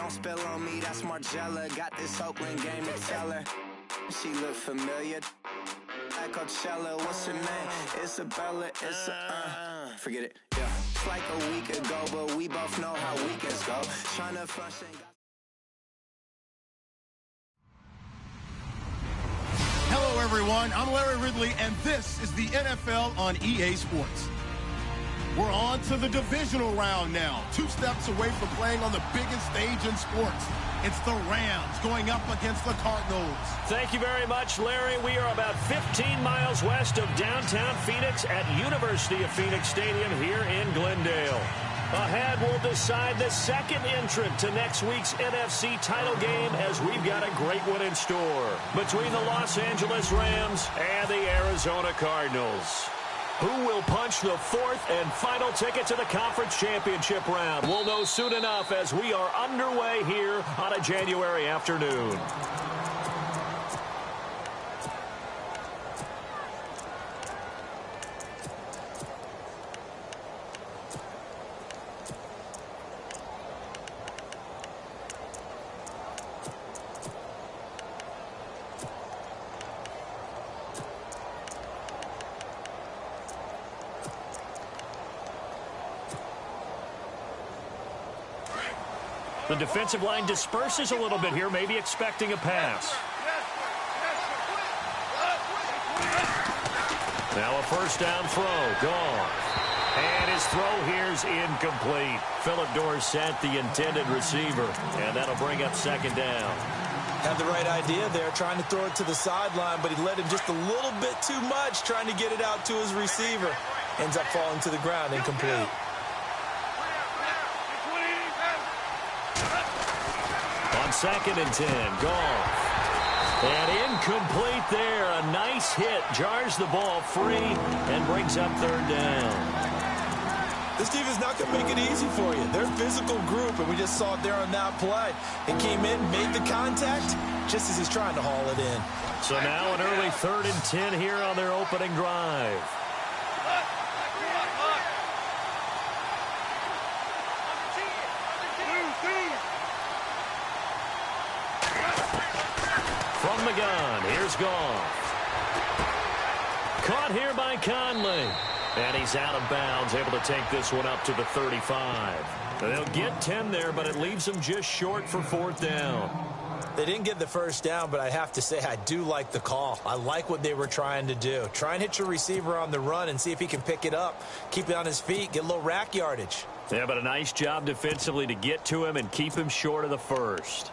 don't spill on me, that's Margella. Got this Oakland game to tell her. She look familiar. At Coachella, what's her name? Isabella, forget it, yeah. It's like a week ago, but we both know how weekends go. Tryna function. Hello, everyone. I'm Larry Ridley, and this is the NFL on EA Sports. We're on to the divisional round now. 2 steps away from playing on the biggest stage in sports. It's the Rams going up against the Cardinals. Thank you very much, Larry. We are about 15 miles west of downtown Phoenix at University of Phoenix Stadium here in Glendale. Ahead, we'll decide the second entrant to next week's NFC title game as we've got a great one in store between the Los Angeles Rams and the Arizona Cardinals. Who will punch the 4th and final ticket to the conference championship round? We'll know soon enough as we are underway here on a January afternoon. The defensive line disperses a little bit here, maybe expecting a pass. Now a first down throw, gone. And his throw here's incomplete. Philip Dorsett, the intended receiver, and that'll bring up second down. Had the right idea there, trying to throw it to the sideline, but he led him just a little bit too much, trying to get it out to his receiver. Ends up falling to the ground, incomplete. On 2nd and 10, Goff. And incomplete there. A nice hit. Jars the ball free and brings up 3rd down. This defense is not going to make it easy for you. They're a physical group, and we just saw it there on that play. It came in, made the contact, just as he's trying to haul it in. So now an early 3rd and 10 here on their opening drive. From the gun, here's Goff. Caught here by Conley. And he's out of bounds, able to take this one up to the 35. They'll get 10 there, but it leaves them just short for 4th down. They didn't get the first down, but I have to say I do like the call. I like what they were trying to do. Try and hit your receiver on the run and see if he can pick it up, keep it on his feet, get a little rack yardage. Yeah, but a nice job defensively to get to him and keep him short of the first.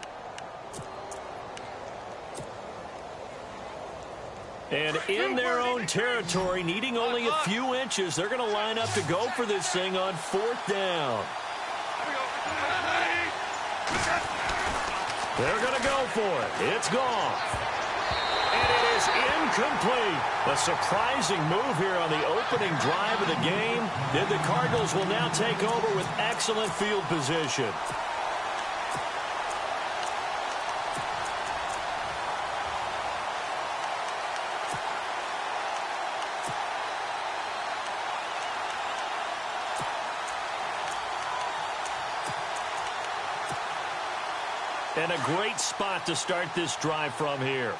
And in their own territory, needing only a few inches, they're going to line up to go for this thing on 4th down. They're going to go for it. It's gone. And it is incomplete. A surprising move here on the opening drive of the game. And the Cardinals will now take over with excellent field position. And a great spot to start this drive from here.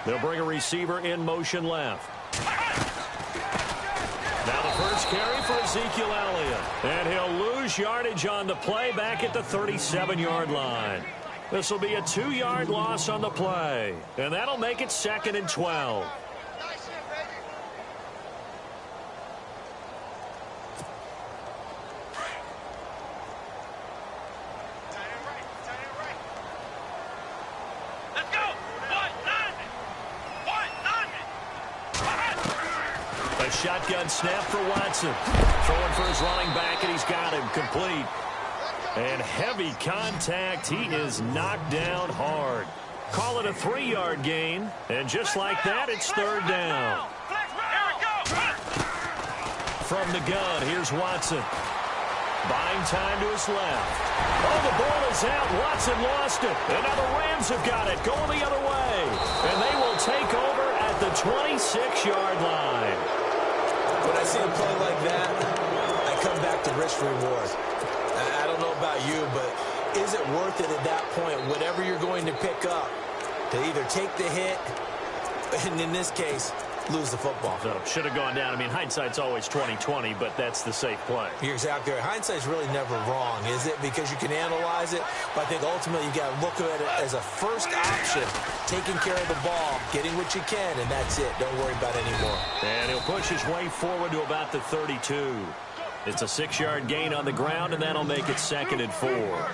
They'll bring a receiver in motion left. Now the first carry for Ezekiel Elliott. And he'll lose yardage on the play back at the 37-yard line. This will be a 2-yard loss on the play. And that'll make it 2nd and 12. Shotgun snap for Watson. Throwing for his running back, and he's got him complete. And heavy contact. He is knocked down hard. Call it a 3-yard gain. And just like that, it's 3rd down. From the gun, here's Watson. Buying time to his left. Oh, the ball is out. Watson lost it. And now the Rams have got it. Going the other way. And they will take over at at the 26-yard line. When I see a play like that, I come back to risk reward. I don't know about you, but is it worth it at that point, whatever you're going to pick up, to either take the hit, and in this case, lose the football? So, should have gone down. I mean, hindsight's always 20/20, but that's the safe play. You're exactly right. Hindsight's really never wrong, is it? Because you can analyze it, but I think ultimately you got to look at it as a first option, taking care of the ball, getting what you can, and that's it. Don't worry about it anymore. And he'll push his way forward to about the 32. It's a 6-yard gain on the ground, and that'll make it 2nd and 4.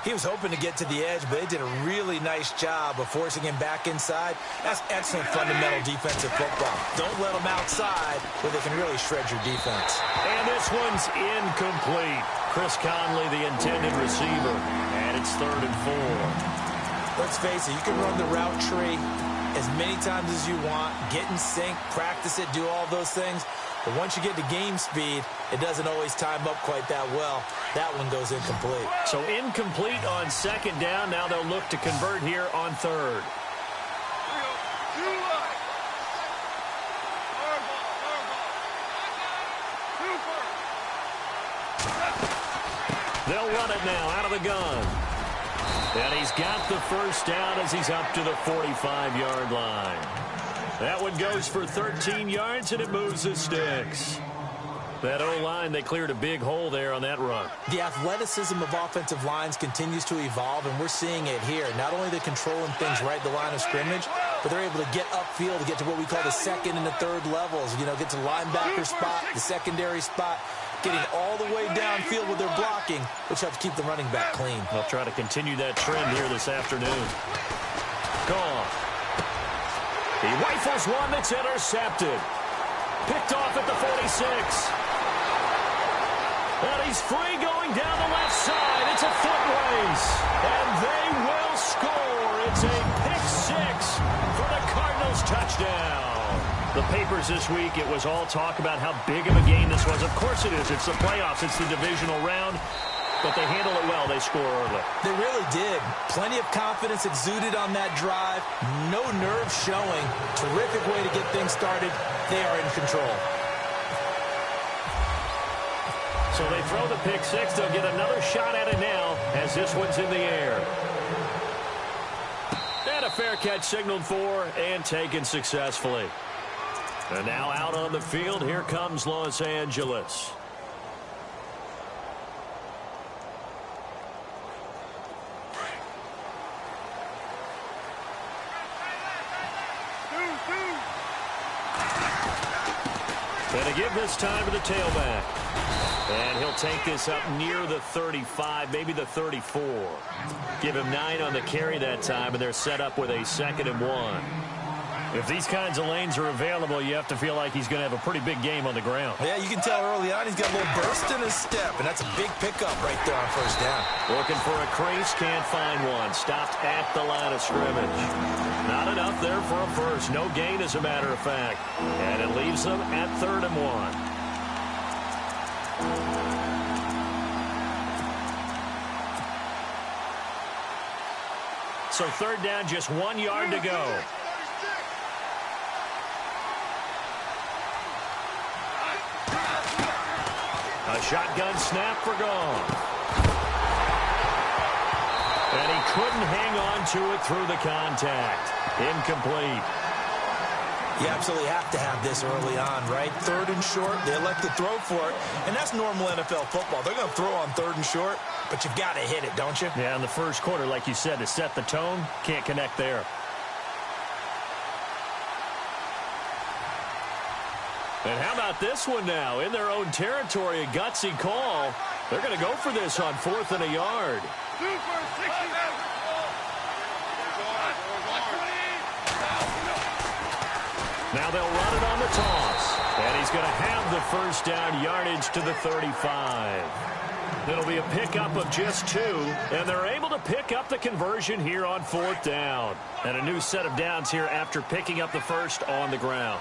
He was hoping to get to the edge, but they did a really nice job of forcing him back inside. That's excellent fundamental defensive football. Don't let them outside where they can really shred your defense. And this one's incomplete. Chris Conley, the intended receiver, and it's 3rd and 4. Let's face it, you can run the route tree as many times as you want, get in sync, practice it, do all those things. But once you get to game speed, it doesn't always time up quite that well. That one goes incomplete. So incomplete on 2nd down. Now they'll look to convert here on 3rd. They'll run it now out of the gun. And he's got the 1st down as he's up to the 45-yard line. That one goes for 13 yards, and it moves the sticks. That O-line, they cleared a big hole there on that run. The athleticism of offensive lines continues to evolve, and we're seeing it here. Not only they're controlling things right at the line of scrimmage, but they're able to get upfield to get to what we call the 2nd and the 3rd levels. You know, get to the linebacker spot, the secondary spot, getting all the way downfield with their blocking, which helps keep the running back clean. They'll try to continue that trend here this afternoon. Gone. He rifles one that's intercepted. Picked off at the 46. And he's free going down the left side. It's a foot race. And they will score. It's a pick 6 for the Cardinals touchdown. The papers this week, it was all talk about how big of a game this was. Of course it is. It's the playoffs. It's the divisional round. But they handle it well. They score early. They really did. Plenty of confidence exuded on that drive. No nerve showing. Terrific way to get things started. They are in control. So they throw the pick 6. They'll get another shot at it now as this one's in the air. And a fair catch signaled for and taken successfully. And now out on the field, here comes Los Angeles. And to give this time to the tailback. And he'll take this up near the 35, maybe the 34. Give him 9 on the carry that time, and they're set up with a 2nd and 1. If these kinds of lanes are available, you have to feel like he's going to have a pretty big game on the ground. Yeah, you can tell early on he's got a little burst in his step, and that's a big pickup right there on 1st down. Looking for a crease, can't find one. Stopped at the line of scrimmage. Not enough there for a first. No gain, as a matter of fact. And it leaves them at 3rd and 1. So 3rd down, just 1 yard to go. A shotgun snap for gone. And he couldn't hang on to it through the contact. Incomplete. You absolutely have to have this early on, right? 3rd and short, they elect to throw for it, and that's normal NFL football. They're going to throw on 3rd and short, but you've got to hit it, don't you? Yeah, in the first quarter, like you said, to set the tone, can't connect there. And how about this one now? In their own territory, a gutsy call. They're going to go for this on 4th and a yard. Now they'll run it on the toss. And he's going to have the 1st down, yardage to the 35. It'll be a pickup of just 2, and they're able to pick up the conversion here on 4th down. And a new set of downs here after picking up the 1st on the ground.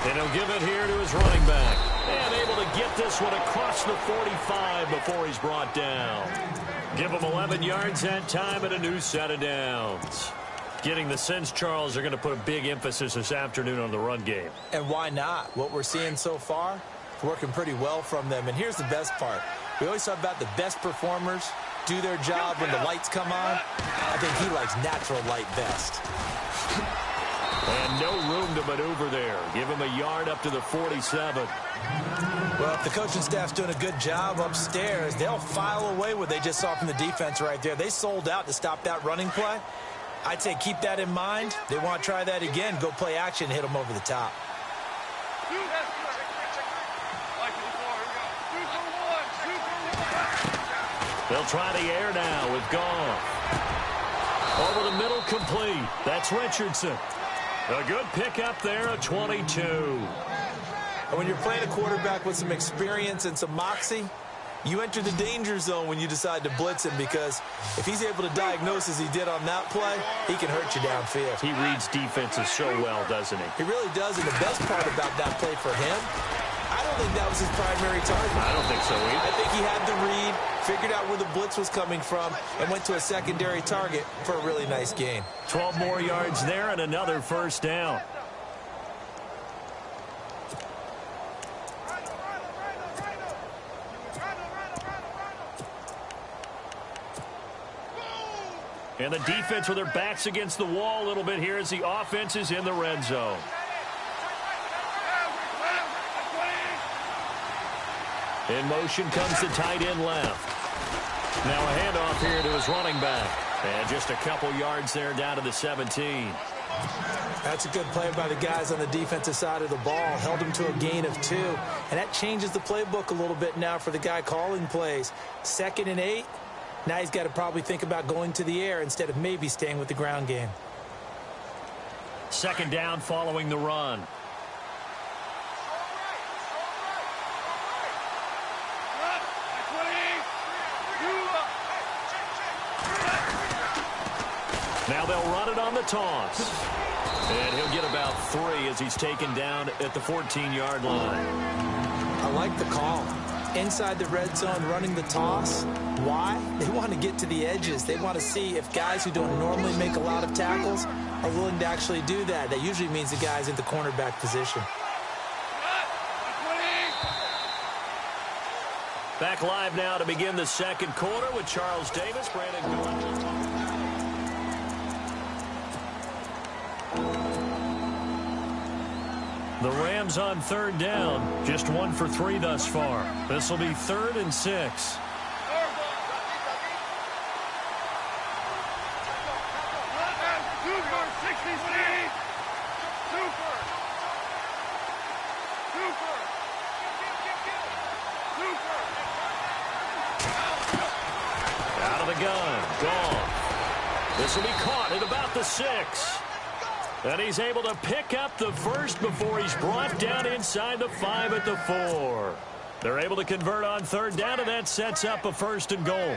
And he'll give it here to his running back. And able to get this one across the 45 before he's brought down. Give them 11 yards that time and a new set of downs. Getting the sense, Charles, they're going to put a big emphasis this afternoon on the run game. And why not? What we're seeing so far, it's working pretty well from them. And here's the best part. We always talk about the best performers do their job when the lights come on. I think he likes natural light best. And no room to maneuver there. Give him a yard up to the 47. Well, if the coaching staff's doing a good job upstairs, they'll file away what they just saw from the defense right there. They sold out to stop that running play. I'd say keep that in mind. They want to try that again. Go play action, hit them over the top. They'll try the air now with Goff. Over the middle, complete. That's Richardson. A good pickup there at 22. And when you're playing a quarterback with some experience and some moxie, you enter the danger zone when you decide to blitz him, because if he's able to diagnose as he did on that play, he can hurt you downfield. He reads defenses so well, doesn't he? He really does, and the best part about that play for him, I don't think that was his primary target. I don't think so either. I think he had the read, figured out where the blitz was coming from, and went to a secondary target for a really nice gain. 12 more yards there and another first down. And the defense with their backs against the wall a little bit here as the offense is in the red zone. In motion comes the tight end left. Now a handoff here to his running back. And just a couple yards there down to the 17. That's a good play by the guys on the defensive side of the ball. Held him to a gain of 2. And that changes the playbook a little bit now for the guy calling plays. 2nd and 8. Now he's got to probably think about going to the air instead of maybe staying with the ground game. 2nd down following the run. Now they'll run it on the toss. And he'll get about 3 as he's taken down at the 14-yard line. I like the call. Inside the red zone, running the toss. Why? They want to get to the edges. They want to see if guys who don't normally make a lot of tackles are willing to actually do that. That usually means the guy's in the cornerback position. Back live now to begin the second quarter with Charles Davis, Brandon Gould. The Rams on 3rd down, just 1 for 3 thus far. This will be 3rd and 6. Out of the gun, Goff. This will be caught at about the 6. And he's able to pick up the first before he's brought down inside the 5 at the 4. They're able to convert on 3rd down, and that sets up a 1st and goal.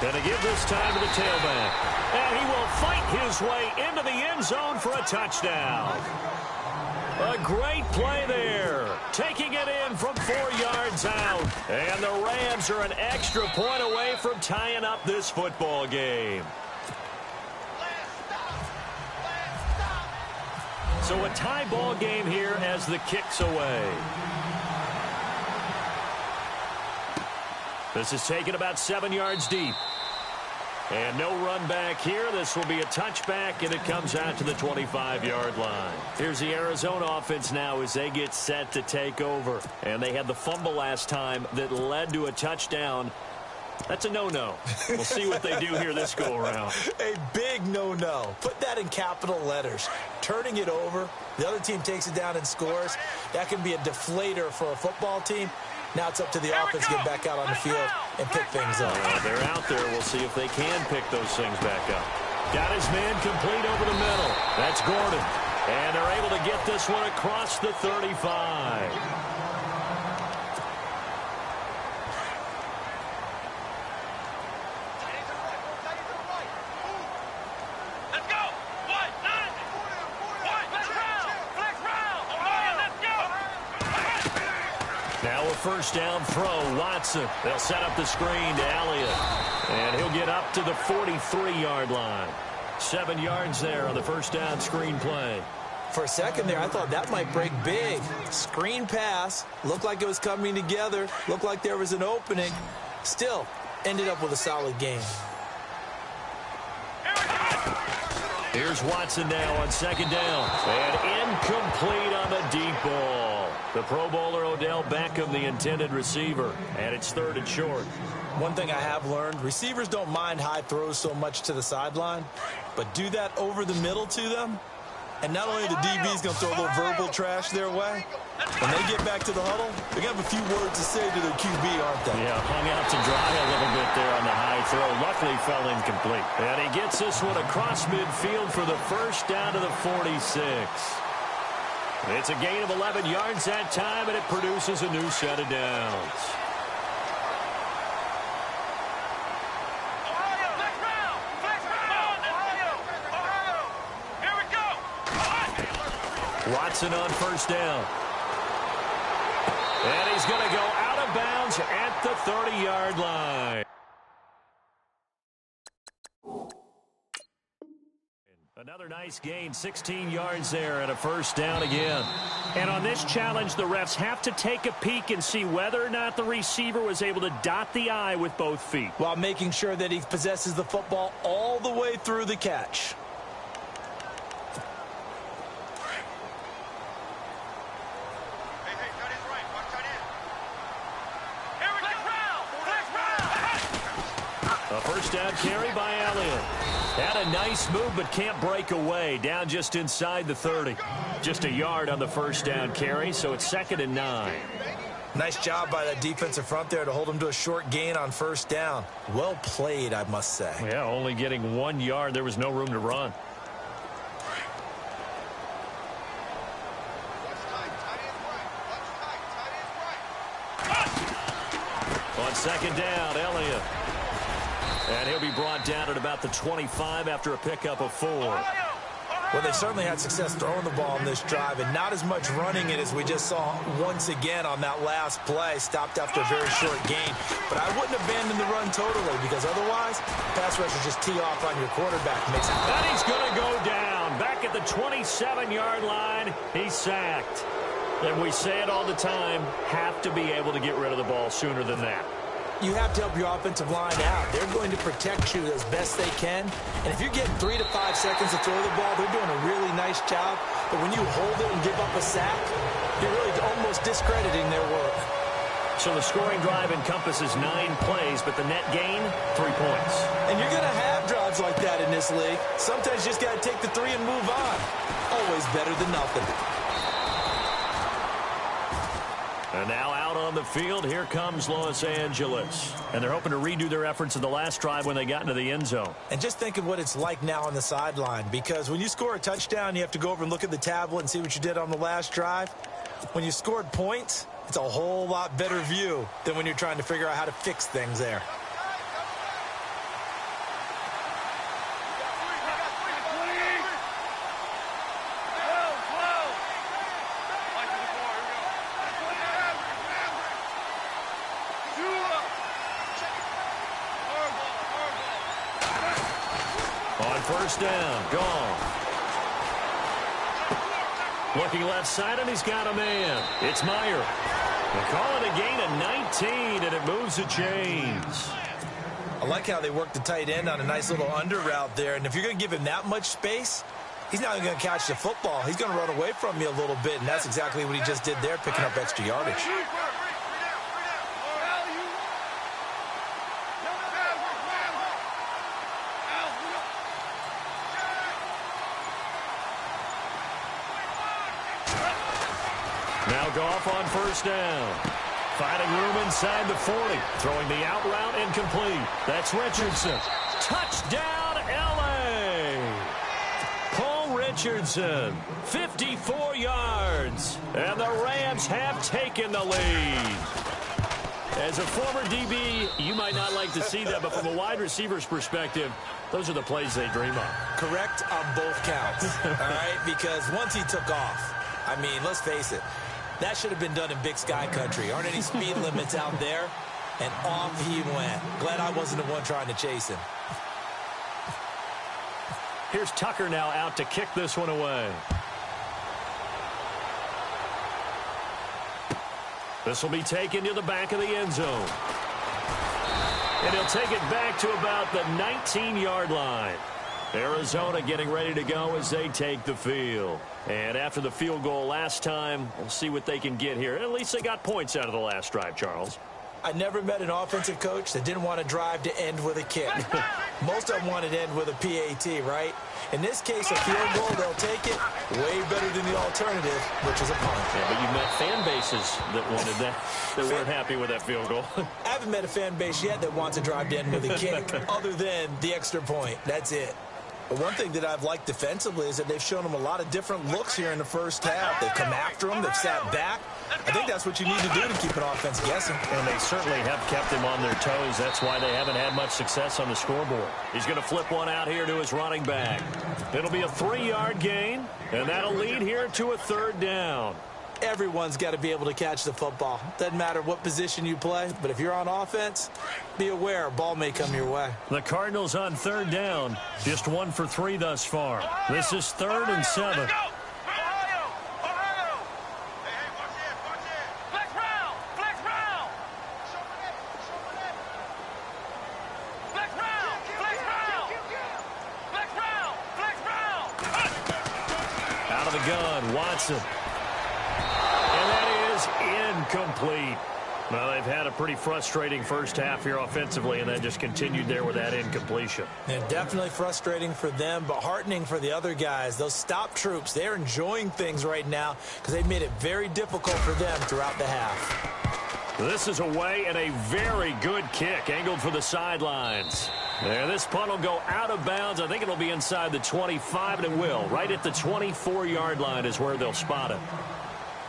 Going to give this time to the tailback. And he will fight his way into the end zone for a touchdown. A great play there. Taking it in from 4 yards out. And the Rams are an extra point away from tying up this football game. So a tie ball game here as the kick's away. This is taken about 7 yards deep. And no run back here. This will be a touchback, and it comes out to the 25-yard line. Here's the Arizona offense now as they get set to take over. And they had the fumble last time that led to a touchdown. That's a no-no. We'll see what they do here this go-around. A big no-no. Put that in capital letters. Turning it over, the other team takes it down and scores. That can be a deflator for a football team. Now it's up to the offense to get back out on the field and pick things up. They're out there. We'll see if they can pick those things back up. Got his man complete over the middle. That's Gordon. And they're able to get this one across the 35. Now a first down throw, Watson. They'll set up the screen to Elliott. And he'll get up to the 43-yard line. 7 yards there on the first down screen play. For a second there, I thought that might break big. Screen pass. Looked like it was coming together. Looked like there was an opening. Still, ended up with a solid game. Here's Watson now on second down. And incomplete on the deep ball. The Pro Bowler Odell Beckham, the intended receiver. And it's 3rd and short. One thing I have learned, receivers don't mind high throws so much to the sideline, but do that over the middle to them, and not only the DB's going to throw a little verbal trash their way, when they get back to the huddle, they're going to have a few words to say to their QB, aren't they? Yeah, hung out to dry a little bit there on the high throw. Luckily fell incomplete. And he gets this one across midfield for the first down to the 46. It's a gain of 11 yards that time, and it produces a new set of downs. Watson on first down. And he's going to go out of bounds at the 30-yard line. Another nice gain, 16 yards there and a first down again. And on this challenge, the refs have to take a peek and see whether or not the receiver was able to dot the I with both feet, while making sure that he possesses the football all the way through the catch. A first down carry by Elliott. Had a nice move, but can't break away. Down just inside the 30. Just a yard on the first down carry, so it's 2nd and 9. Nice job by that defensive front there to hold him to a short gain on first down. Well played, I must say. Yeah, only getting 1 yard. There was no room to run. On second down, Elliott. And he'll be brought down at about the 25 after a pickup of 4. Well, they certainly had success throwing the ball in this drive, and not as much running it as we just saw once again on that last play. Stopped after a very short gain. But I wouldn't abandon the run totally, because otherwise, pass rushers just tee off on your quarterback. Makes it. And he's going to go down. Back at the 27-yard line, he's sacked. And we say it all the time, have to be able to get rid of the ball sooner than that. You have to help your offensive line out. They're going to protect you as best they can. And if you're getting 3 to 5 seconds to throw the ball, they're doing a really nice job. But when you hold it and give up a sack, you're really almost discrediting their work. So the scoring drive encompasses 9 plays, but the net gain, 3 points. And you're going to have drives like that in this league. Sometimes you just got to take the 3 and move on. Always better than nothing. And now out on the field, here comes Los Angeles. And they're hoping to redo their efforts in the last drive when they got into the end zone. And just think of what it's like now on the sideline, because when you score a touchdown, you have to go over and look at the tablet and see what you did on the last drive. When you scored points, it's a whole lot better view than when you're trying to figure out how to fix things there. First down, gone. Looking left side, and he's got a man. It's Meyer. They call it a gain of 19, and it moves the chains. I like how they work the tight end on a nice little under route there. And if you're going to give him that much space, he's not going to catch the football. He's going to run away from you a little bit, and that's exactly what he just did there, picking up extra yardage. Now Goff on first down. Finding room inside the 40. Throwing the out route incomplete. That's Richardson. Touchdown, L.A. Paul Richardson, 54 yards. And the Rams have taken the lead. As a former DB, you might not like to see that, but from a wide receiver's perspective, those are the plays they dream of. Correct on both counts, all right? Because once he took off, I mean, let's face it, that should have been done in Big Sky country. Aren't any speed limits out there? And off he went. Glad I wasn't the one trying to chase him. Here's Tucker now out to kick this one away. This will be taken to the back of the end zone. And he'll take it back to about the 19-yard line. Arizona getting ready to go as they take the field. And after the field goal last time, we'll see what they can get here. At least they got points out of the last drive, Charles. I never met an offensive coach that didn't want to drive to end with a kick. Most of them wanted to end with a PAT, right? In this case, a field goal, they'll take it way better than the alternative, which is a punt. Yeah, but you've met fan bases that wanted that, that weren't happy with that field goal. I haven't met a fan base yet that wants to drive to end with a kick other than the extra point. That's it. But one thing that I've liked defensively is that they've shown them a lot of different looks here in the first half. They've come after them. They've sat back. I think that's what you need to do to keep an offense guessing. And they certainly have kept him on their toes. That's why they haven't had much success on the scoreboard. He's going to flip one out here to his running back. It'll be a 3-yard gain, and that'll lead here to a 3rd down. Everyone's got to be able to catch the football. Doesn't matter what position you play, but if you're on offense, be aware a ball may come your way. The Cardinals on 3rd down, just 1 for 3 thus far. This is 3rd and 7. Out of the gun, Watson. And that is incomplete. Well, they've had a pretty frustrating first half here offensively, and then just continued there with that incompletion. And definitely frustrating for them, but heartening for the other guys. Those stop troops, they're enjoying things right now because they've made it very difficult for them throughout the half. This is away and a very good kick, angled for the sidelines. There, this punt will go out of bounds. I think it'll be inside the 25, and it will. Right at the 24-yard line is where they'll spot it.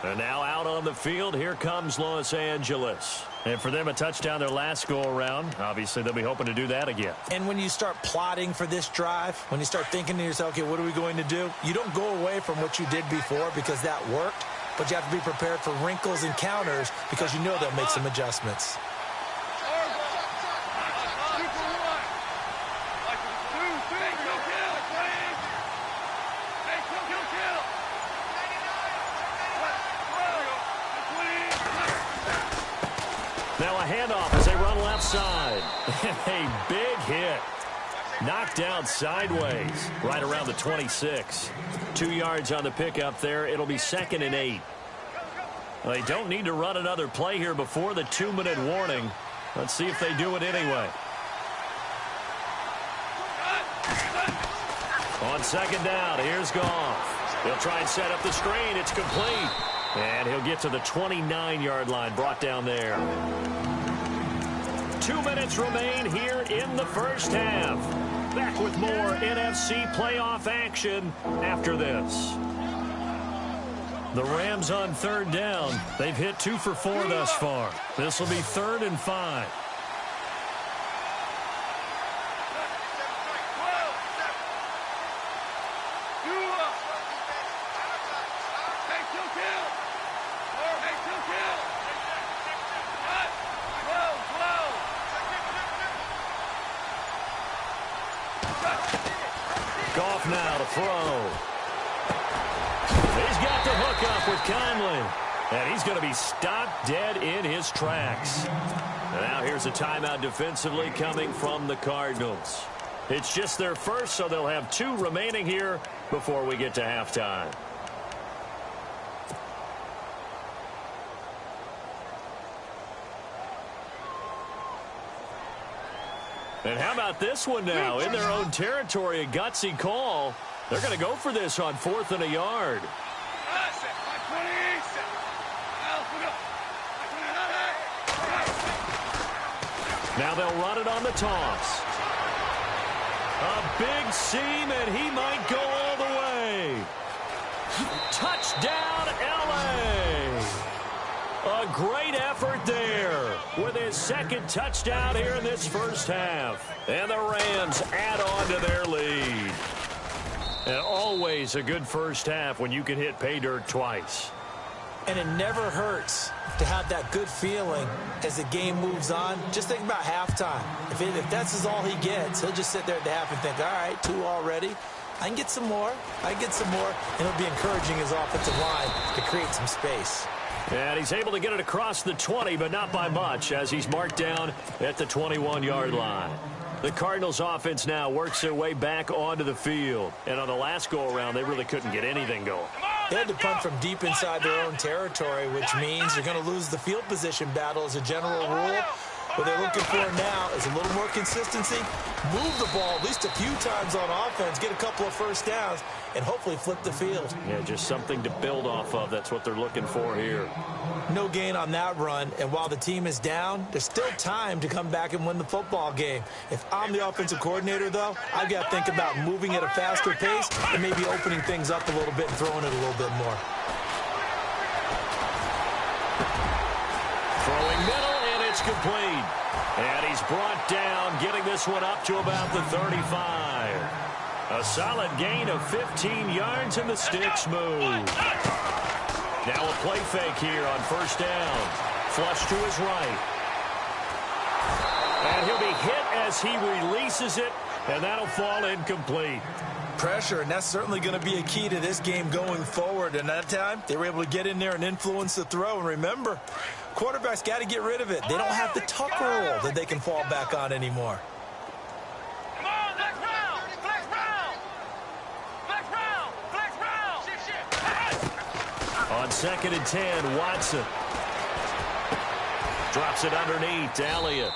And now out on the field, here comes Los Angeles. And for them, a touchdown their last go-around. Obviously, they'll be hoping to do that again. And when you start plotting for this drive, when you start thinking to yourself, okay, what are we going to do? You don't go away from what you did before because that worked, but you have to be prepared for wrinkles and counters because you know they'll make some adjustments. Now a handoff as they run left side. A big hit. Knocked down sideways right around the 26. 2 yards on the pickup there. It'll be 2nd and 8. They don't need to run another play here before the 2-minute warning. Let's see if they do it anyway. On 2nd down, here's Goff. He'll try and set up the screen. It's complete. And he'll get to the 29-yard line, brought down there. 2 minutes remain here in the first half. Back with more NFC playoff action after this. The Rams on 3rd down. They've hit 2 for 4 thus far. This will be 3rd and 5. Goff now to throw. He's got the hook up with Conley. And he's going to be stopped dead in his tracks. And now here's a timeout defensively coming from the Cardinals. It's just their first, so they'll have 2 remaining here before we get to halftime. And how about this one now? In their own territory, a gutsy call. They're going to go for this on 4th and a yard. Now they'll run it on the toss. A big seam, and he might go all the way. Touchdown, L.A. A great effort there with his second touchdown here in this first half. And the Rams add on to their lead. And always a good first half when you can hit pay dirt twice. And it never hurts to have that good feeling as the game moves on. Just think about halftime. If that's all he gets, he'll just sit there at the half and think, all right, 2 already. I can get some more. And it'll be encouraging his offensive line to create some space. And he's able to get it across the 20, but not by much, as he's marked down at the 21-yard line. The Cardinals offense now works their way back onto the field. And on the last go-around, they really couldn't get anything going. They had to punt from deep inside their own territory, which means you're going to lose the field position battle as a general rule. What they're looking for now is a little more consistency, move the ball at least a few times on offense, get a couple of first downs, and hopefully flip the field. Yeah, just something to build off of. That's what they're looking for here. No gain on that run, and while the team is down, there's still time to come back and win the football game. If I'm the offensive coordinator, though, I've got to think about moving at a faster pace and maybe opening things up a little bit and throwing it a little bit more. Throwing middle. It's complete. And he's brought down, getting this one up to about the 35. A solid gain of 15 yards, and the sticks move. Now a play fake here on first down. Flush to his right. And he'll be hit as he releases it, and that'll fall incomplete. Pressure, and that's certainly going to be a key to this game going forward. And that time, they were able to get in there and influence the throw. And remember, quarterbacks got to get rid of it. They don't have the tuck roll that they can fall back on anymore. Come on, flex round, flex round, flex round, flex round. On 2nd and 10, Watson drops it underneath to Elliott.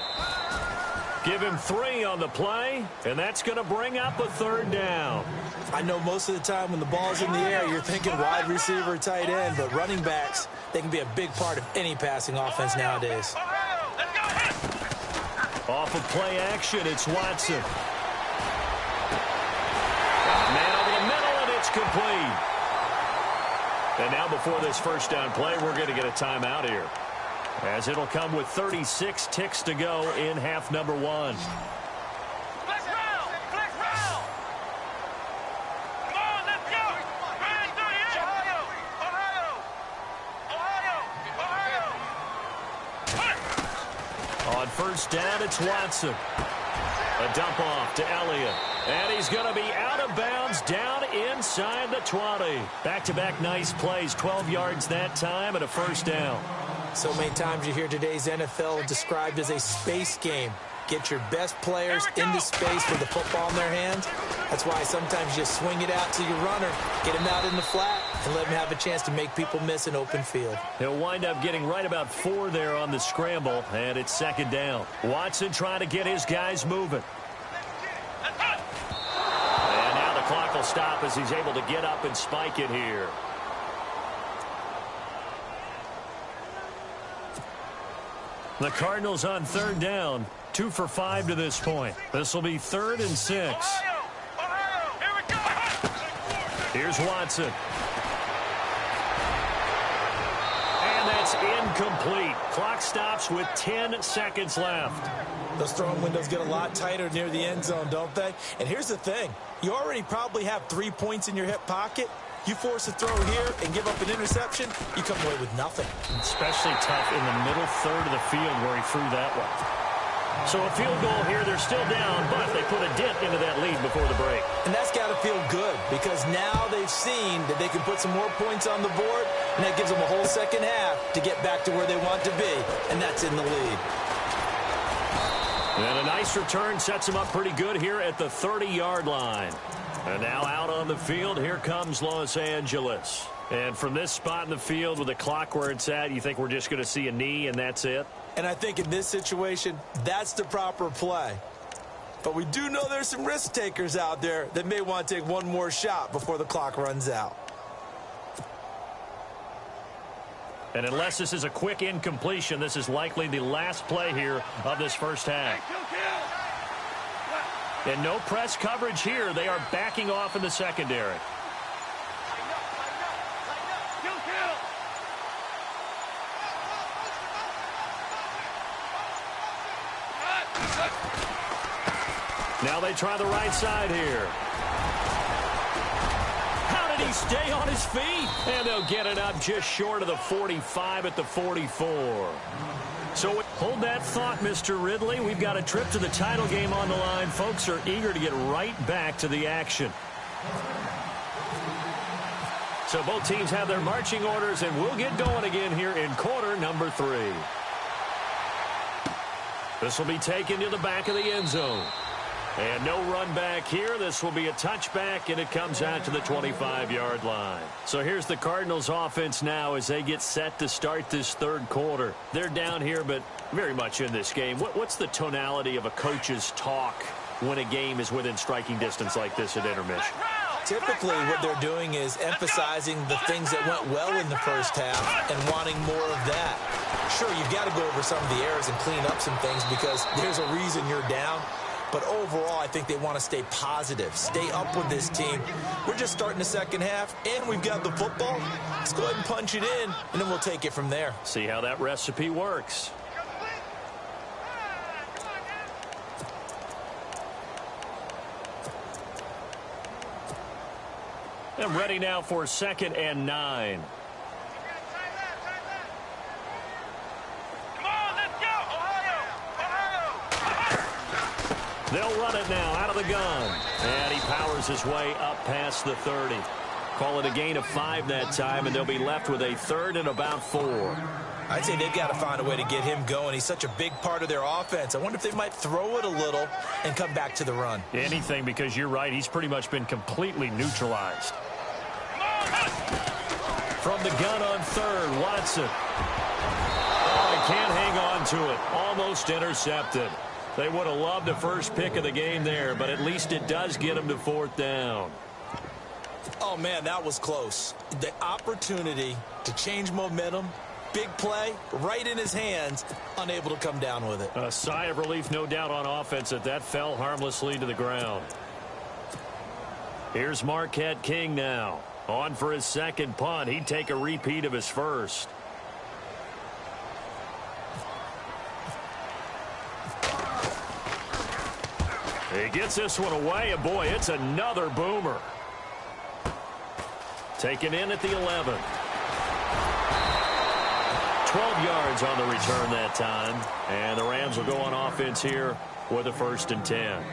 Give him 3 on the play, and that's going to bring up a 3rd down. I know most of the time when the ball's in the air, you're thinking wide receiver, tight end, but running backs, they can be a big part of any passing offense nowadays. Off of play action, it's Watson. Man over the middle, and it's complete. And now before this first down play, we're going to get a timeout here, as it'll come with 36 ticks to go in half number 1. Flex round, flex round. Come on, let's go. Run through here. Ohio. On first down, it's Watson. A dump off to Elliott. And he's going to be out of bounds down inside the 20. Back-to-back nice plays, 12 yards that time and a first down. So many times you hear today's NFL described as a space game. Get your best players into space with the football in their hands. That's why sometimes you just swing it out to your runner, get him out in the flat, and let him have a chance to make people miss an open field. He'll wind up getting right about 4 there on the scramble, and it's 2nd down. Watson trying to get his guys moving. And now the clock will stop as he's able to get up and spike it here. The Cardinals on 3rd down, 2 for 5 to this point. This will be 3rd and 6. Ohio, here we go. Here's Watson. And that's incomplete. Clock stops with 10 seconds left. Those throwing windows get a lot tighter near the end zone, don't they? And here's the thing. You already probably have 3 points in your hip pocket. You force a throw here and give up an interception, you come away with nothing. Especially tough in the middle third of the field where he threw that one. So a field goal here. They're still down, but they put a dent into that lead before the break. And that's got to feel good because now they've seen that they can put some more points on the board, and that gives them a whole second half to get back to where they want to be, and that's in the lead. And a nice return sets them up pretty good here at the 30-yard line. And now out on the field, here comes Los Angeles. And from this spot in the field with the clock where it's at, you think we're just going to see a knee and that's it? And I think in this situation, that's the proper play. But we do know there's some risk takers out there that may want to take one more shot before the clock runs out. And unless this is a quick incompletion, this is likely the last play here of this first half. And no press coverage here. They are backing off in the secondary. Now they try the right side here. How did he stay on his feet? And they'll get it up just short of the 45 at the 44. So hold that thought, Mr. Ridley. We've got a trip to the title game on the line. Folks are eager to get right back to the action. So both teams have their marching orders, and we'll get going again here in quarter number 3. This will be taken to the back of the end zone. And no run back here. This will be a touchback, and it comes out to the 25-yard line. So here's the Cardinals offense now as they get set to start this third quarter. They're down here, but very much in this game. What's the tonality of a coach's talk when a game is within striking distance like this at intermission? Typically, what they're doing is emphasizing the things that went well in the first half and wanting more of that. Sure, you've got to go over some of the errors and clean up some things because there's a reason you're down. But overall, I think they want to stay positive, stay up with this team. We're just starting the second half, and we've got the football. Let's go ahead and punch it in, and then we'll take it from there. See how that recipe works. And ready now for 2nd and 9. They'll run it now out of the gun. And he powers his way up past the 30. Call it a gain of 5 that time, and they'll be left with a 3rd and about 4. I'd say they've got to find a way to get him going. He's such a big part of their offense. I wonder if they might throw it a little and come back to the run. Anything, because you're right. He's pretty much been completely neutralized. From the gun on 3rd, Watson. Oh, he can't hang on to it. Almost intercepted. They would have loved the first pick of the game there, but at least it does get them to 4th down. Oh, man, that was close. The opportunity to change momentum, big play, right in his hands, unable to come down with it. A sigh of relief, no doubt, on offense that fell harmlessly to the ground. Here's Marquette King now. On for his 2nd punt. He'd take a repeat of his first. He gets this one away, and boy, it's another boomer. Taken in at the 11. 12 yards on the return that time. And the Rams will go on offense here with a 1st and 10.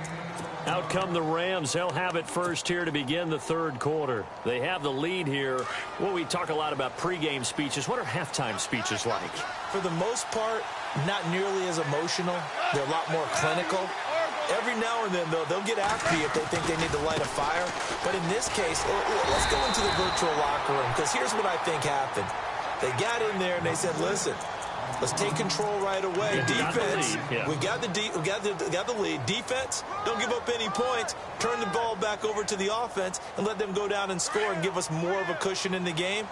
Out come the Rams. They'll have it first here to begin the third quarter. They have the lead here. Well, we talk a lot about pregame speeches. What are halftime speeches like? For the most part, not nearly as emotional. They're a lot more clinical. Every now and then, though, they'll get after you if they think they need to light a fire. But in this case, let's go into the virtual locker room, because here's what I think happened. They got in there and they said, listen, let's take control right away. Defense, we got the lead. Defense, don't give up any points. Turn the ball back over to the offense and let them go down and score and give us more of a cushion in the game.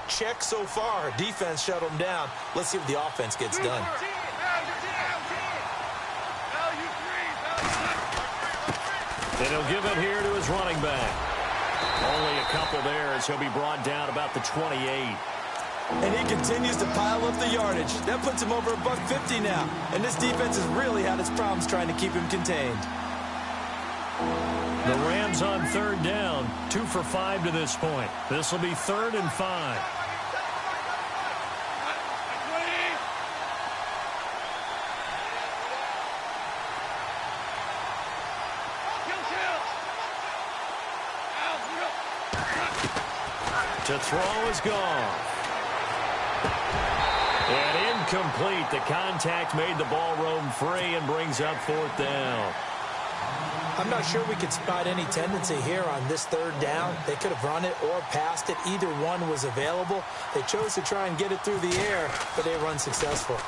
Check so far. Defense shut them down. Let's see what the offense gets done. And he'll give it here to his running back. Only a couple there as he'll be brought down about the 28. And he continues to pile up the yardage. That puts him over $150 now. And this defense has really had its problems trying to keep him contained. The Rams on 3rd down, 2 for 5 to this point. This will be 3rd and 5. To throw is gone. And incomplete. The contact made the ball roam free and brings up 4th down. I'm not sure we could spot any tendency here on this 3rd down. They could have run it or passed it. Either one was available. They chose to try and get it through the air, but they run successful.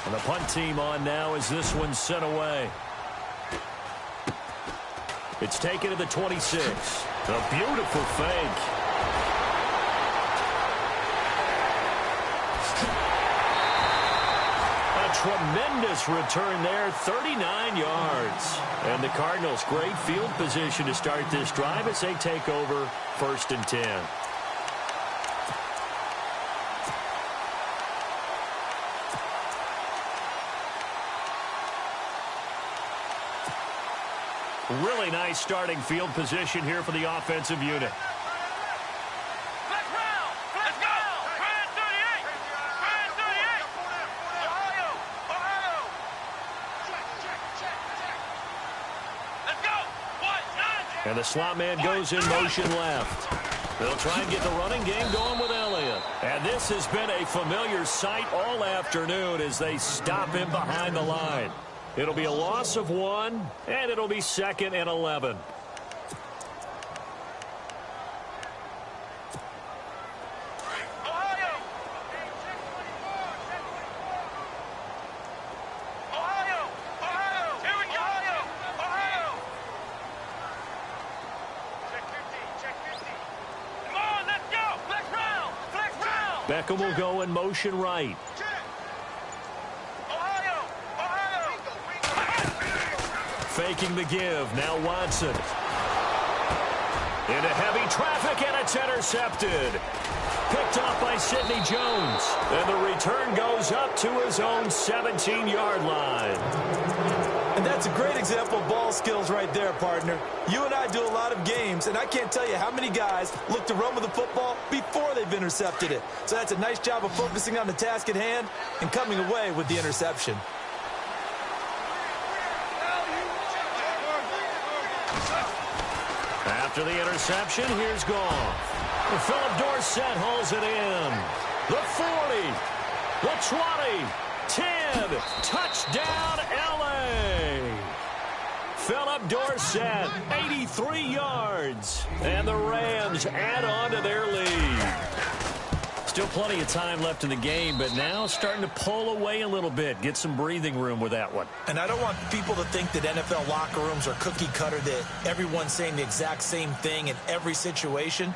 And the punt team on now as this one's sent away. It's taken to the 26. A beautiful fake. Tremendous return there, 39 yards. And the Cardinals, great field position to start this drive as they take over 1st and 10. Really nice starting field position here for the offensive unit. Let's go! Grand 38! Grand 38! Ohio! Check. Let's go! What? And the slot man goes in motion left. They'll try and get the running game going with Elliott. And this has been a familiar sight all afternoon as they stop him behind the line. It'll be a loss of 1, and it'll be 2nd and 11. Ohio! Here we go! Ohio! Check 50. Come on, let's go! Flex round! Beckham will go in motion right. Ohio! Faking the give. Now Watson. Into heavy traffic, and it's intercepted. Picked off by Sidney Jones. And the return goes up to his own 17-yard line. And that's a great example of ball skills right there, partner. You and I do a lot of games, and I can't tell you how many guys look to run with the football before they've intercepted it. So that's a nice job of focusing on the task at hand and coming away with the interception. After the interception, here's Goff. Philip Dorsett hauls it in. The 40, the 20, 10, touchdown L.A. Philip Dorsett, 83 yards. And the Rams add on to their lead. Still plenty of time left in the game, but now starting to pull away a little bit. Get some breathing room with that one. And I don't want people to think that NFL locker rooms are cookie cutter, that everyone's saying the exact same thing in every situation.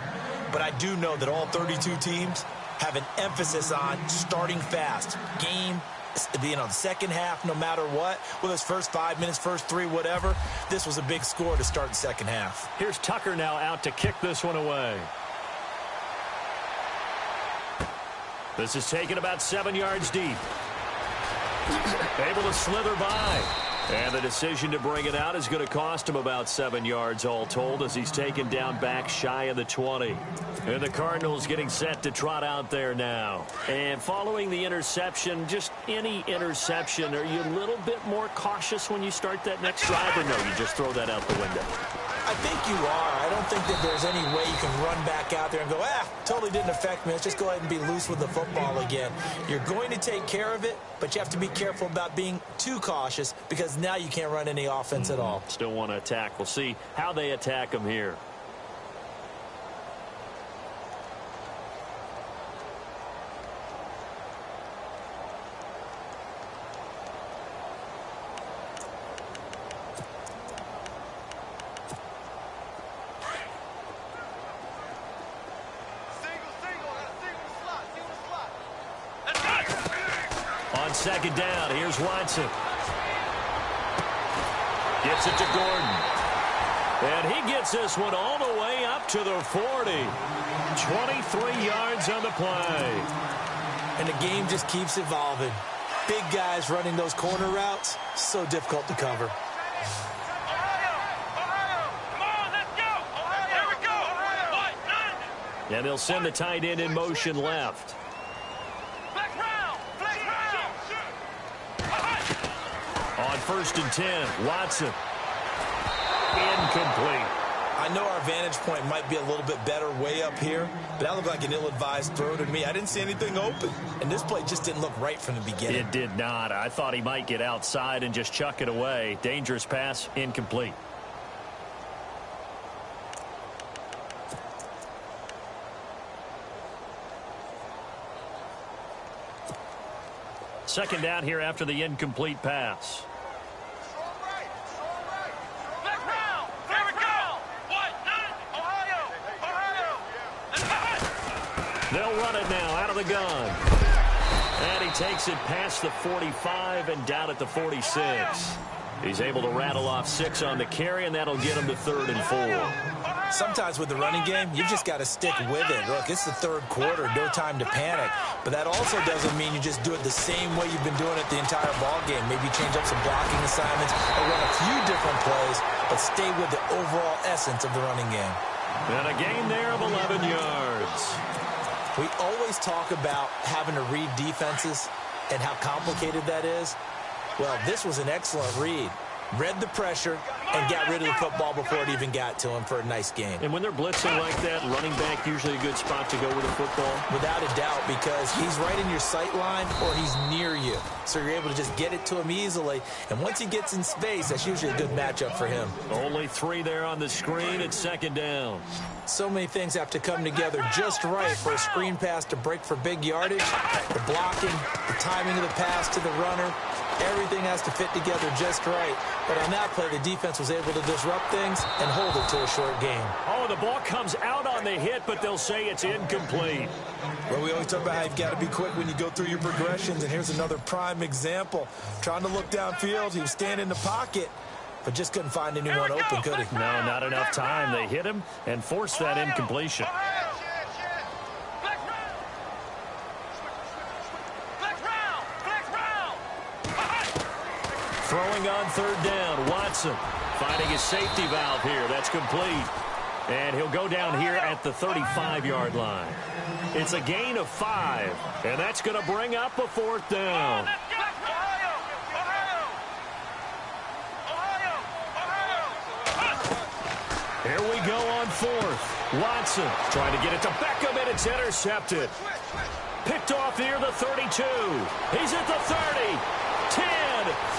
But I do know that all 32 teams have an emphasis on starting fast. Game, being on the second half, no matter what. Whether it's first 5 minutes, first 3, whatever. This was a big score to start the second half. Here's Tucker now out to kick this one away. This is taken about 7 yards deep. Able to slither by. And the decision to bring it out is going to cost him about 7 yards all told as he's taken down back shy of the 20. And the Cardinals getting set to trot out there now. And following the interception, just any interception, are you a little bit more cautious when you start that next drive, or no, you just throw that out the window? I think you are. I don't think that there's any way you can run back out there and go, totally didn't affect me. Let's just go ahead and be loose with the football again. You're going to take care of it, but you have to be careful about being too cautious because now you can't run any offense at all. Still want to attack. We'll see how they attack him here. Second down, here's Watson. Gets it to Gordon. And he gets this one all the way up to the 40. 23 yards on the play. And the game just keeps evolving. Big guys running those corner routes, so difficult to cover. And they'll send the tight end in motion left. On 1st and 10, Watson. Incomplete. I know our vantage point might be a little bit better way up here, but that looked like an ill-advised throw to me. I didn't see anything open, and this play just didn't look right from the beginning. It did not. I thought he might get outside and just chuck it away. Dangerous pass, incomplete. Second down here after the incomplete pass. They'll run it now out of the gun. And he takes it past the 45 and down at the 46. He's able to rattle off 6 on the carry, and that'll get him to 3rd and 4. Sometimes with the running game, you've just got to stick with it. Look, it's the 3rd quarter, no time to panic. But that also doesn't mean you just do it the same way you've been doing it the entire ball game. Maybe change up some blocking assignments or run a few different plays, but stay with the overall essence of the running game. And a gain there of 11 yards. We always talk about having to read defenses and how complicated that is. Well, this was an excellent read. Read the pressure and got rid of the football before it even got to him for a nice gain. And when they're blitzing like that, running back usually a good spot to go with the football? Without a doubt, because he's right in your sight line or he's near you. So you're able to just get it to him easily. And once he gets in space, that's usually a good matchup for him. Only 3 there on the screen. It's 2nd down. So many things have to come together just right for a screen pass to break for big yardage. The blocking, the timing of the pass to the runner, everything has to fit together just right. But on that play, the defense was able to disrupt things and hold it to a short gain. Oh, the ball comes out on the hit, but they'll say it's incomplete. Well, we always talk about how you've got to be quick when you go through your progressions, and here's another prime example. Trying to look downfield, he was standing in the pocket, but just couldn't find anyone open, could he? No, not enough time. They hit him and forced that incompletion. Throwing on 3rd down, Watson finding his safety valve here. That's complete. And he'll go down here at the 35-yard line. It's a gain of 5, and that's going to bring up a 4th down. Here we go on 4th. Watson trying to get it to Beckham, and it's intercepted. Picked off near the 32. He's at the 30. 10.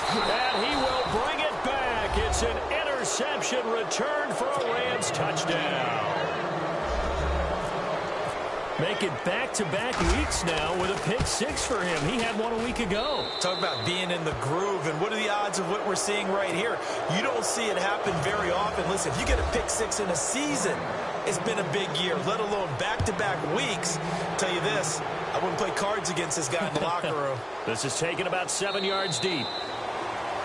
And he will bring it back. It's an interception return for a Rams touchdown. Making back-to-back weeks now with a pick 6 for him. He had one a week ago. Talk about being in the groove, and what are the odds of what we're seeing right here? You don't see it happen very often. Listen, if you get a pick 6 in a season, it's been a big year, let alone back-to-back weeks. I'll tell you this, I wouldn't play cards against this guy in the locker room. This is taken about 7 yards deep.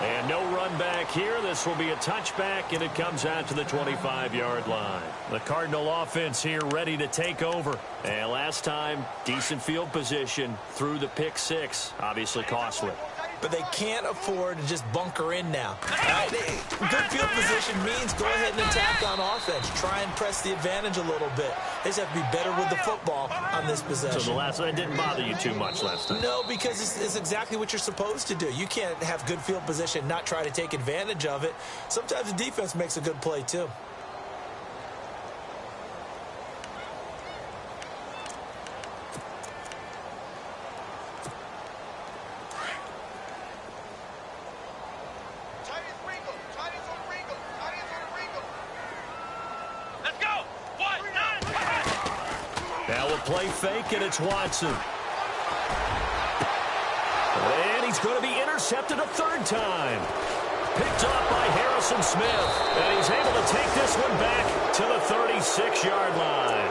And no run back here. This will be a touchback, and it comes out to the 25-yard line. The Cardinal offense here ready to take over. And last time, decent field position through the pick 6. Obviously costly. But they can't afford to just bunker in now. Right? Good field position means go ahead and attack on offense. Try and press the advantage a little bit. They just have to be better with the football on this possession. So the last one didn't bother you too much last time? No, because it's exactly what you're supposed to do. You can't have good field position, not try to take advantage of it. Sometimes the defense makes a good play, too. Play fake, and it's Watson. And he's going to be intercepted a 3rd time. Picked off by Harrison Smith. And he's able to take this one back to the 36-yard line.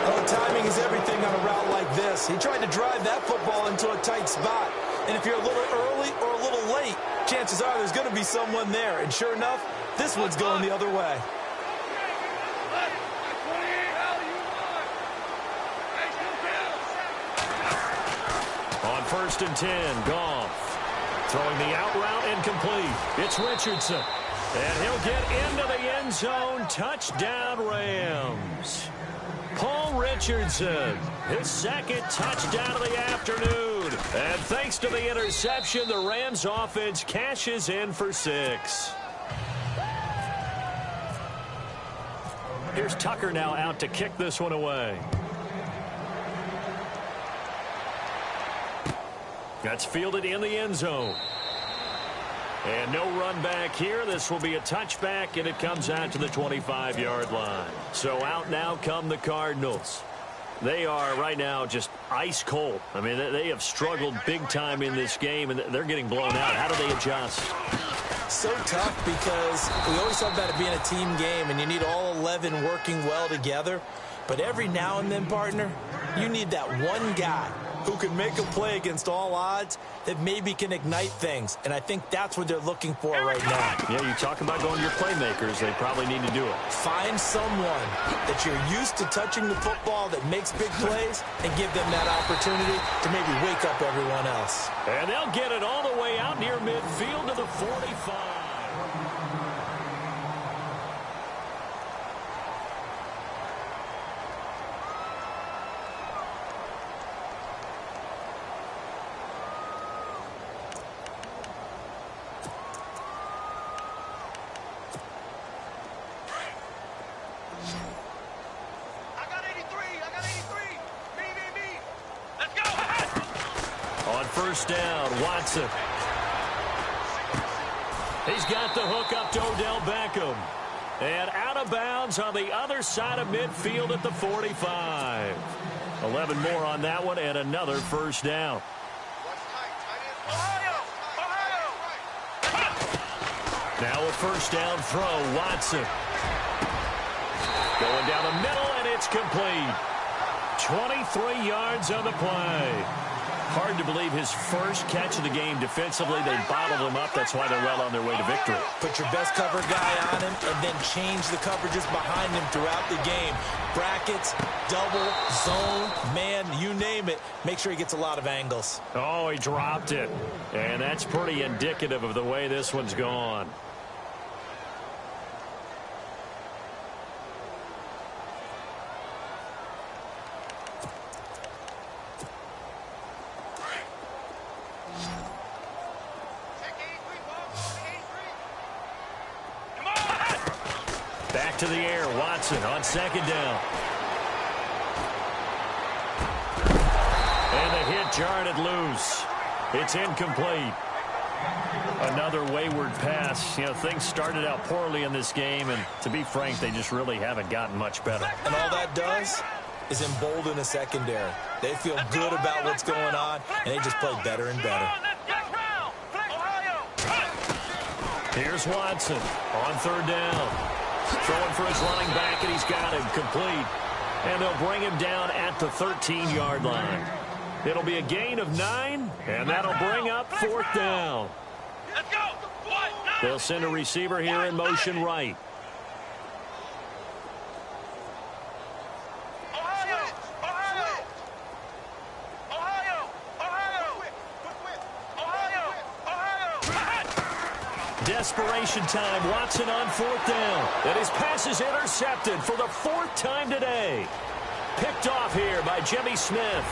Oh, timing is everything on a route like this. He tried to drive that football into a tight spot. And if you're a little early or a little late, chances are there's going to be someone there. And sure enough, this one's going the other way. On 1st and 10, Goff throwing the out route incomplete. It's Richardson. And he'll get into the end zone. Touchdown, Rams. Paul Richardson, his 2nd touchdown of the afternoon. And thanks to the interception, the Rams offense cashes in for 6. Here's Tucker now out to kick this one away. That's fielded in the end zone. And no run back here. This will be a touchback, and it comes out to the 25-yard line. So out now come the Cardinals. They are right now just ice cold. I mean, they have struggled big time in this game, and they're getting blown out. How do they adjust? So tough because we always talk about it being a team game, and you need all 11 working well together. But every now and then, partner, you need that one guy who can make a play against all odds that maybe can ignite things. And I think that's what they're looking for right now. Yeah, you talk about going to your playmakers. They probably need to do it. Find someone that you're used to touching the football that makes big plays and give them that opportunity to maybe wake up everyone else. And they'll get it all the way out near midfield to the 45. First down, Watson. He's got the hook up to Odell Beckham. And out of bounds on the other side of midfield at the 45. 11 more on that one and another first down. Now a first down throw, Watson. Going down the middle, and it's complete. 23 yards on the play. Hard to believe his first catch of the game defensively. They bottled him up. That's why they're well on their way to victory. Put your best cover guy on him and then change the coverages behind him throughout the game. Brackets, double, zone, man, you name it. Make sure he gets a lot of angles. Oh, he dropped it. And that's pretty indicative of the way this one's gone. Back to the air, Watson on second down. And the hit jarred it loose. It's incomplete. Another wayward pass. You know, things started out poorly in this game, and to be frank, they just really haven't gotten much better. And all that does is embolden a secondary. They feel good about what's going on, and they just play better and better. Here's Watson on third down. Throwing for his running back, and he's got him complete. And they'll bring him down at the 13-yard line. It'll be a gain of 9, and that'll bring up fourth down. Let's go. They'll send a receiver here in motion right. Desperation time. Watson on fourth down. And his pass is intercepted for the fourth time today. Picked off here by Jimmy Smith.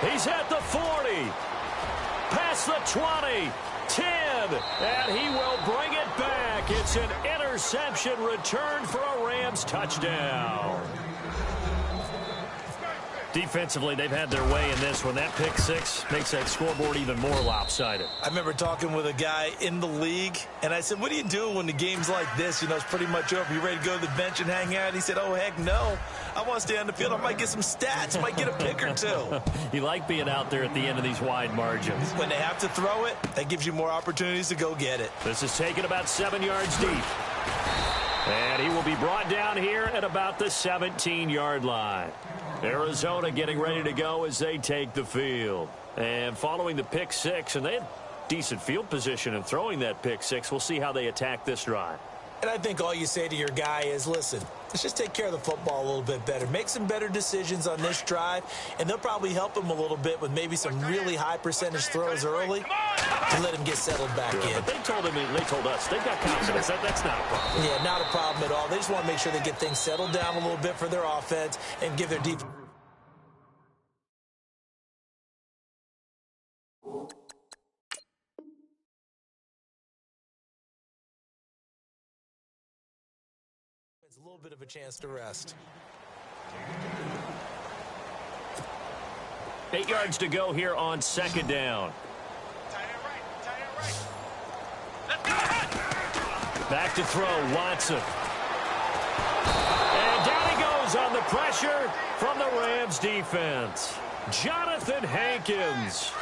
He's at the 40. Past the 20. 10. And he will bring it back. It's an interception return for a Rams touchdown. Defensively, they've had their way in this one. That pick six makes that scoreboard even more lopsided. I remember talking with a guy in the league, and I said, what do you do when the game's like this? You know, it's pretty much over. You ready to go to the bench and hang out? He said, oh, heck no. I want to stay on the field. I might get some stats. Might get a pick or two. You like being out there at the end of these wide margins. When they have to throw it, that gives you more opportunities to go get it. This is taken about 7 yards deep. And he will be brought down here at about the 17-yard line. Arizona getting ready to go as they take the field. And following the pick six, and they had decent field position in throwing that pick six. We'll see how they attack this drive. And I think all you say to your guy is, listen, let's just take care of the football a little bit better. Make some better decisions on this drive, and they'll probably help him a little bit with maybe some really high percentage throws early to let him get settled back in. But they told us they've got confidence. That's not a problem. Yeah, not a problem at all. They just want to make sure they get things settled down a little bit for their offense and give their defense. A little bit of a chance to rest. 8 yards to go here on second down. Back to throw, Watson. And down he goes on the pressure from the Rams defense. Jonathan Hankins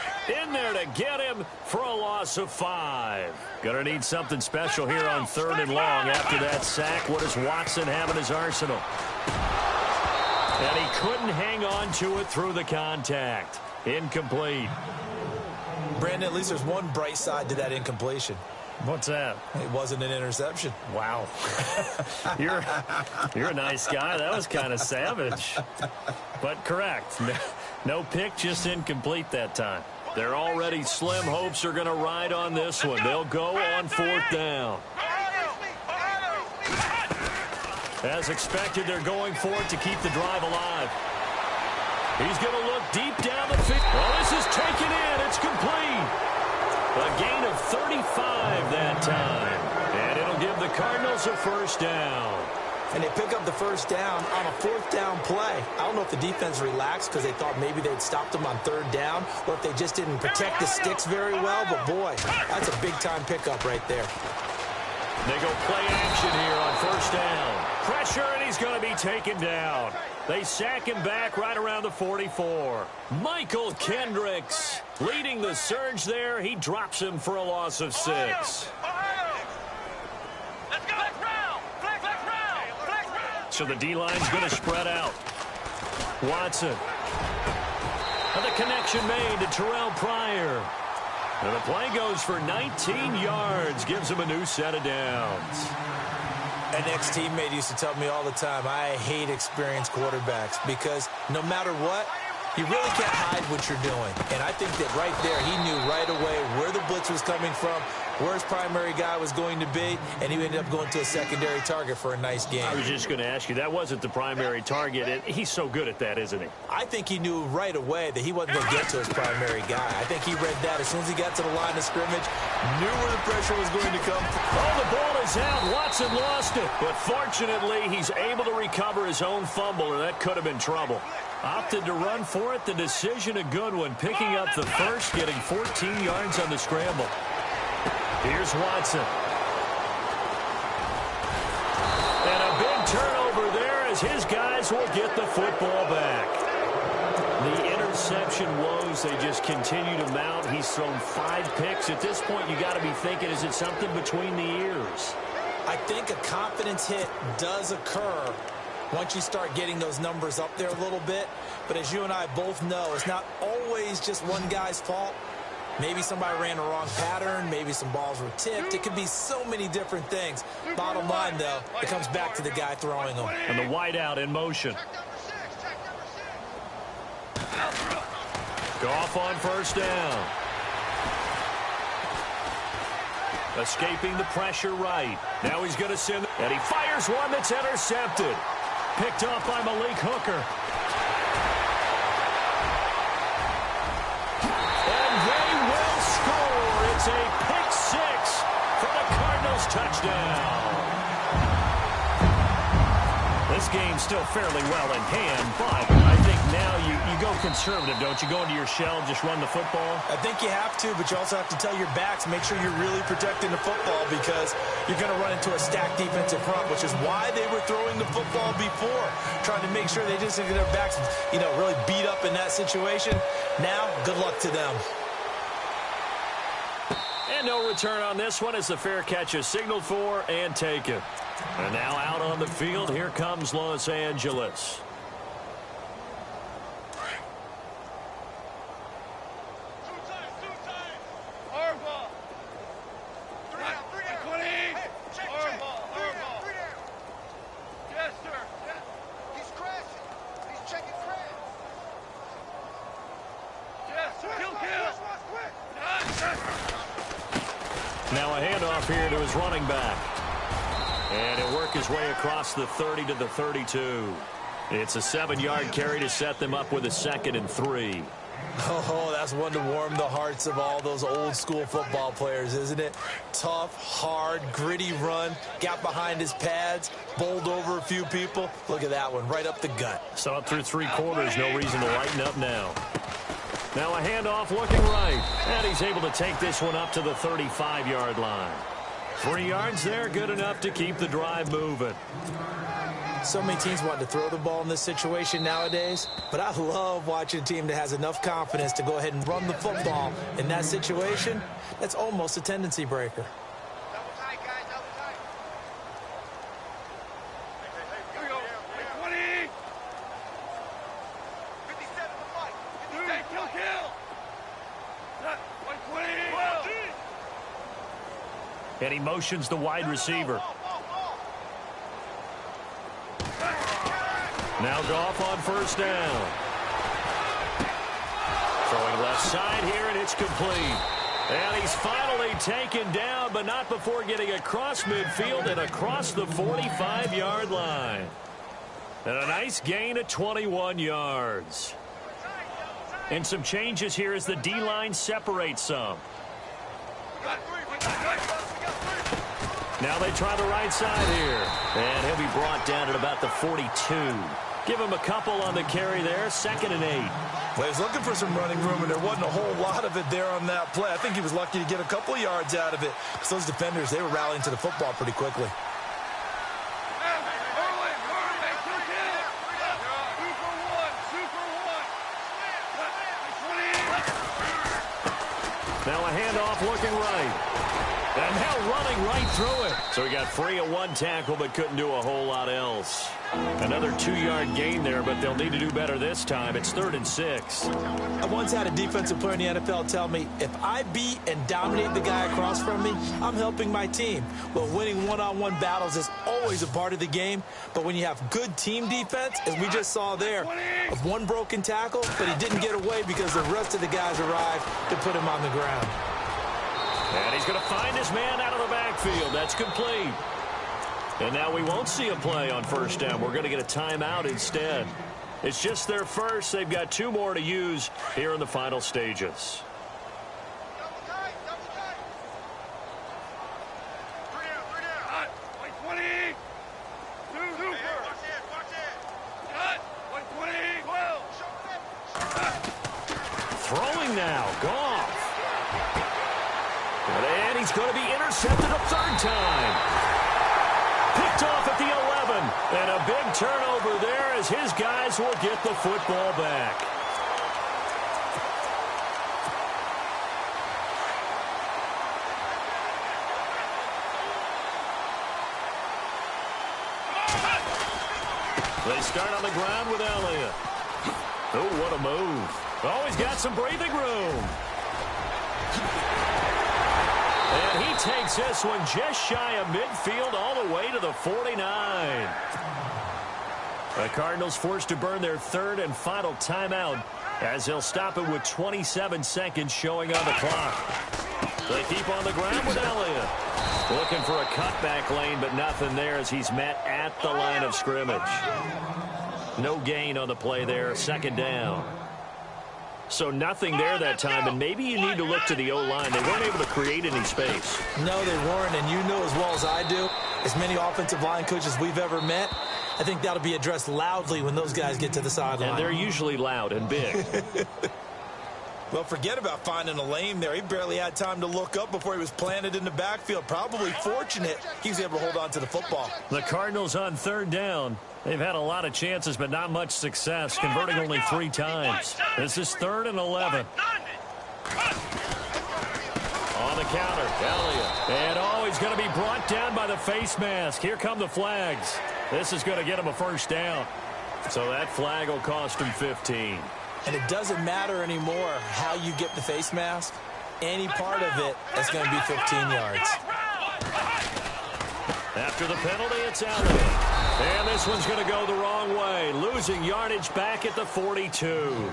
in there to get him for a loss of 5. Gonna need something special here on third and long after that sack. What does Watson have in his arsenal? And he couldn't hang on to it through the contact. Incomplete. Brandon, at least there's one bright side to that incompletion. What's that? It wasn't an interception. Wow. You're a nice guy. That was kind of savage. But correct. No pick, just incomplete that time. Their already slim hopes are going to ride on this one. They'll go on 4th down. As expected, they're going for it to keep the drive alive. He's going to look deep down the field. Well, this is taken in. It's complete. A gain of 35 that time. And it'll give the Cardinals a 1st down. And they pick up the 1st down on a 4th down play. I don't know if the defense relaxed because they thought maybe they'd stopped them on 3rd down or if they just didn't protect the sticks very well. But, boy, that's a big-time pickup right there. They go play action here on 1st down. Pressure, and he's going to be taken down. They sack him back right around the 44. Michael Kendricks leading the surge there. He drops him for a loss of 6. Let's go. So the D-line's going to spread out. Watson. And the connection made to Terrell Pryor. And the play goes for 19 yards. Gives him a new set of downs. An ex-teammate used to tell me all the time, I hate experienced quarterbacks because no matter what, you really can't hide what you're doing. And I think that right there, he knew right away where the blitz was coming from, where his primary guy was going to be, and he ended up going to a secondary target for a nice game. I was just going to ask you, that wasn't the primary target. And he's so good at that, isn't he? I think he knew right away that he wasn't going to get to his primary guy. I think he read that as soon as he got to the line of scrimmage, knew where the pressure was going to come. Oh, the ball is out. Watson lost it. But fortunately, he's able to recover his own fumble, or that could have been trouble. Opted to run for it. The decision a good one. Picking up the 1st, getting 14 yards on the scramble. Here's Watson. And a big turnover there as his guys will get the football back. The interception woes, they just continue to mount. He's thrown 5 picks. At this point, you got to be thinking, is it something between the ears? I think a confidence hit does occur once you start getting those numbers up there a little bit. But as you and I both know, it's not always just one guy's fault. Maybe somebody ran the wrong pattern. Maybe some balls were tipped. It could be so many different things. Bottom line, though, it comes back to the guy throwing them. And the wideout in motion. Goff on 1st down. Escaping the pressure right. Now he's going to send, and he fires one that's intercepted. Picked up by Malik Hooker. And they will score. It's a pick 6 for the Cardinals touchdown. This game's still fairly well in hand, but I think now you go conservative, don't you? Go into your shell, just run the football? I think you have to, but you also have to tell your backs, make sure you're really protecting the football because you're going to run into a stacked defensive front, which is why they were throwing the football before, trying to make sure they didn't get their backs, really beat up in that situation. Now, good luck to them. And no return on this one as the fair catch is signaled for and taken. And now out on the field, here comes Los Angeles. Now a handoff here to his running back. And he'll work his way across the 30 to the 32. It's a 7-yard carry to set them up with a 2nd and 3. Oh, that's one to warm the hearts of all those old-school football players, isn't it? Tough, hard, gritty run. Got behind his pads, bowled over a few people. Look at that one, right up the gut. So up through 3 quarters, no reason to lighten up now. Now a handoff looking right. And he's able to take this one up to the 35-yard line. 3 yards there, good enough to keep the drive moving. So many teams want to throw the ball in this situation nowadays, but I love watching a team that has enough confidence to go ahead and run the football in that situation. That's almost a tendency breaker. Double tight, guys, double tight. Here we go. 20. 57 to fight. 57 to fight. And he motions the wide receiver. Now Goff on first down. Throwing left side here, and it's complete. And he's finally taken down, but not before getting across midfield and across the 45-yard line. And a nice gain of 21 yards. And some changes here as the D-line separates some. Now they try the right side here. And he'll be brought down at about the 42. Give him a couple on the carry there. 2nd and 8. Well, he was looking for some running room, and there wasn't a whole lot of it there on that play. I think he was lucky to get a couple of yards out of it. Because those defenders, they were rallying to the football pretty quickly. Now a handoff looking right. And now running right through it. So he got free of one tackle but couldn't do a whole lot else. Another 2-yard gain there, but they'll need to do better this time. It's 3rd and 6. I once had a defensive player in the NFL tell me, if I beat and dominate the guy across from me, I'm helping my team. Well, winning one-on-one battles is always a part of the game, but when you have good team defense, as we just saw there, of one broken tackle, but he didn't get away because the rest of the guys arrived to put him on the ground. And he's going to find his man out of the backfield. That's complete. And now we won't see a play on first down. We're going to get a timeout instead. It's just their first. They've got 2 more to use here in the final stages. Throwing now. Goff. And he's going to be intercepted a 3rd time. Picked off at the 11. And a big turnover there as his guys will get the football back. They start on the ground with Elliott. Oh, what a move. Oh, he's got some breathing room. And he takes this one just shy of midfield all the way to the 49. The Cardinals forced to burn their 3rd and final timeout as they'll stop it with 27 seconds showing on the clock. They keep on the ground with Elliott. Looking for a cutback lane, but nothing there as he's met at the line of scrimmage. No gain on the play there. 2nd down. So nothing there that time, and maybe you need to look to the O-line. They weren't able to create any space. No, they weren't, and you know as well as I do, as many offensive line coaches we've ever met, I think that'll be addressed loudly when those guys get to the sideline. And they're usually loud and big. Well, forget about finding a lane there. He barely had time to look up before he was planted in the backfield. Probably fortunate he was able to hold on to the football. The Cardinals on 3rd down. They've had a lot of chances, but not much success, converting only 3 times. This is 3rd and 11. On the counter, Elliott. And, oh, he's going to be brought down by the face mask. Here come the flags. This is going to get him a 1st down. So that flag will cost him 15. And it doesn't matter anymore how you get the face mask. Any part of it is going to be 15 yards. After the penalty, it's Elliott. And this one's going to go the wrong way. Losing yardage back at the 42.